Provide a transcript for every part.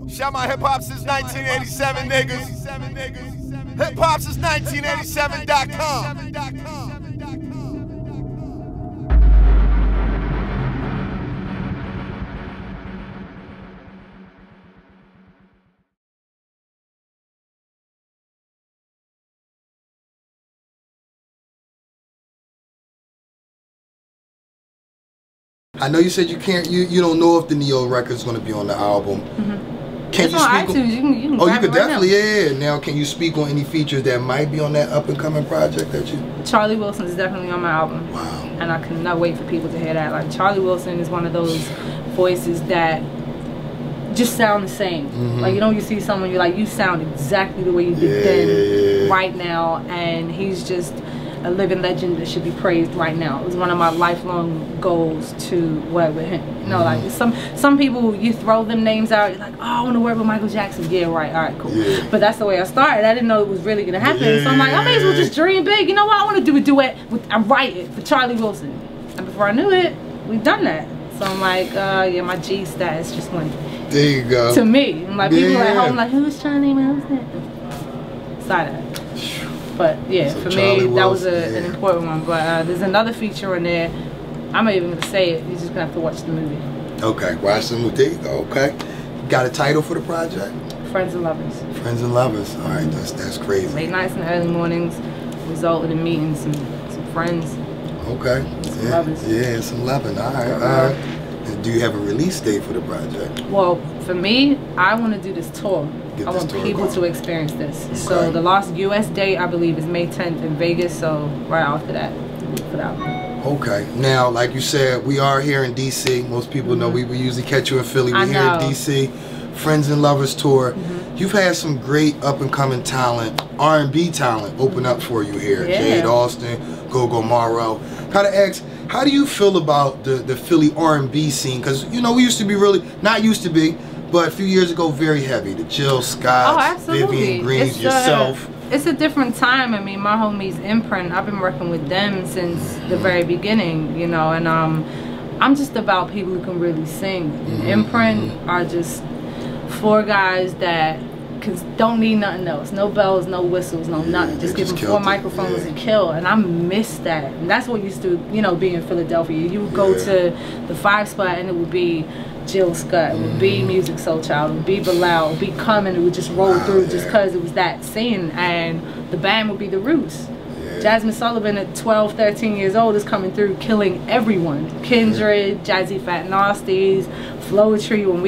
Shout my hip hop since 1987, niggas. Hip hop since 1987.com. I know you said you can't. You don't know if the Neo record's going to be on the album. Can it's you on speak iTunes. on? You can Oh, you grab could it right definitely. now. Yeah. Now, can you speak on any features that might be on that up and coming project that you? Charlie Wilson is definitely on my album. Wow. And I cannot wait for people to hear that. Like, Charlie Wilson is one of those voices that just sound the same. Like, you know, you see someone, you're like, you sound exactly the way you did then, right now. And he's just a living legend that should be praised right now. It was one of my lifelong goals to work with him. You know, like some people, you throw them names out, you're like, oh, I want to work with Michael Jackson. Yeah, right, all right, cool. But that's the way I started. I didn't know it was really gonna happen. So I'm like, I may as well just dream big. You know what? I want to do a duet with, I write it for Charlie Wilson. And before I knew it, we've done that. So I'm like, yeah, my G status just went. There you go. To me, and like people at home, like, who's Charlie Wilson? Side eye. But yeah, so for Charlie me, that was an important one. But there's another feature in there. I'm not even gonna say it. You're just gonna have to watch the movie. Okay, watch the movie. There you go. Okay, got a title for the project? Friends and Lovers. Friends and Lovers. All right, that's crazy. Late nights and early mornings resulted in meeting some friends. Okay. Some lovers. Yeah, some loving. All right. All right. And do you have a release date for the project? Well, for me, I want to do this tour. I want people to experience this. Okay. So the last U.S. date, I believe, is May 10th in Vegas. So right after that, for that one. Okay. Now, like you said, we are here in D.C. Most people know we usually catch you in Philly. We're here in D.C. Friends and Lovers Tour. You've had some great up-and-coming talent, R&B talent, open up for you here. Jade Austin, Go-Go Morrow. Gotta ask, how do you feel about the Philly R&B scene? Because, you know, we used to be really, not used to be, but a few years ago, very heavy. The Jill Scotts, Vivian Greens, yourself. It's a different time. I mean, my homies Imprint, I've been working with them since the very beginning, you know, and I'm just about people who can really sing. Imprint are just 4 guys that don't need nothing else. No bells, no whistles, no nothing. Just give them 4 microphones and kill. And I miss that. And that's what used to, you know, be in Philadelphia. You would go to the 5 spot and it would be Jill Scott, it would be Music Soul Child, it would be Bilal, it would be Common, it would just roll through just because it was that scene. And the band would be The Roots. Jasmine Sullivan at 12, 13 years old is coming through killing everyone. Kindred, Jazzy Fat Nasties, Flowetry. When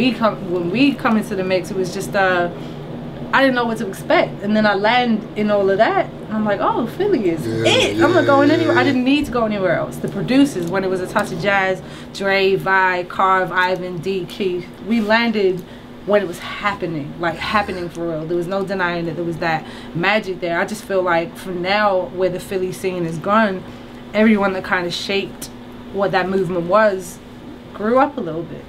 we come into the mix, it was just I didn't know what to expect, and then I land in all of that, and I'm like, oh, Philly is it. I'm not going anywhere. I didn't need to go anywhere else. The producers, when it was a touch of jazz, Dre, Vi, Carve, Ivan, D, Keith, we landed when it was happening, like happening for real. There was no denying that there was that magic there. I just feel like for now, where the Philly scene is gone, everyone that kind of shaped what that movement was grew up a little bit.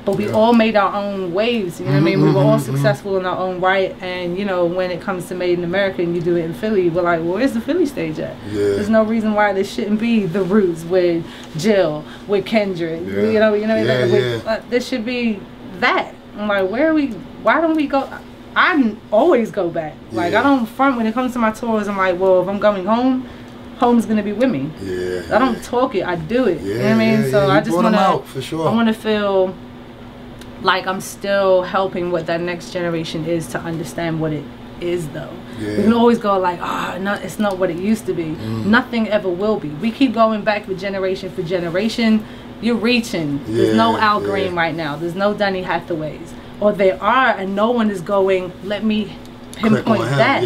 But we all made our own waves, you know what I mean? We were all successful in our own right, and you know, when it comes to Made in America and you do it in Philly, we're like, well, where's the Philly stage at? There's no reason why there shouldn't be The Roots with Jill, with Kendrick, you know, there should be that. I'm like, why don't we go? I always go back. Like, I don't front when it comes to my tours. I'm like, well, if I'm going home, home's gonna be with me. I don't talk it, I do it. You know what I mean? So I just wanna, I wanna feel like I'm still helping what that next generation is to understand what it is, though. We can always go like, oh, no, it's not what it used to be. Nothing ever will be. We keep going back for generation. You're reaching. There's no Al Green right now. There's no Donny Hathaways. Or there are, and no one is going, let me pinpoint that.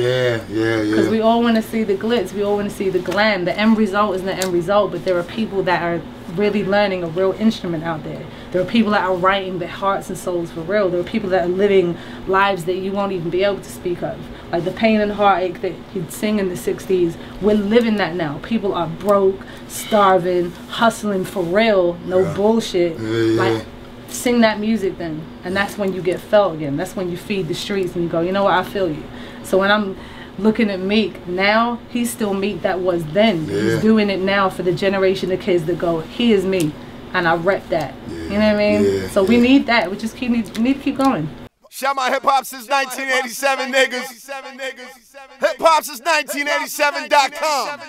Because we all want to see the glitz. We all want to see the glam. The end result is the end result, but there are people that are really learning a real instrument out there. There are people that are writing their hearts and souls for real. There are people that are living lives that you won't even be able to speak of. Like the pain and heartache that he'd sing in the 60s. We're living that now. People are broke, starving, hustling for real, no bullshit. Like, sing that music then, and that's when you get felt again. That's when you feed the streets and you go, you know what, I feel you. So when I'm looking at Meek now, he's still Meek that was then. He's doing it now for the generation of kids that go, he is me, and I rep that. You know what I mean? So we need that. We just need to keep going. Shout my hip hop since 1987 niggas. Hip hop since 1987.com.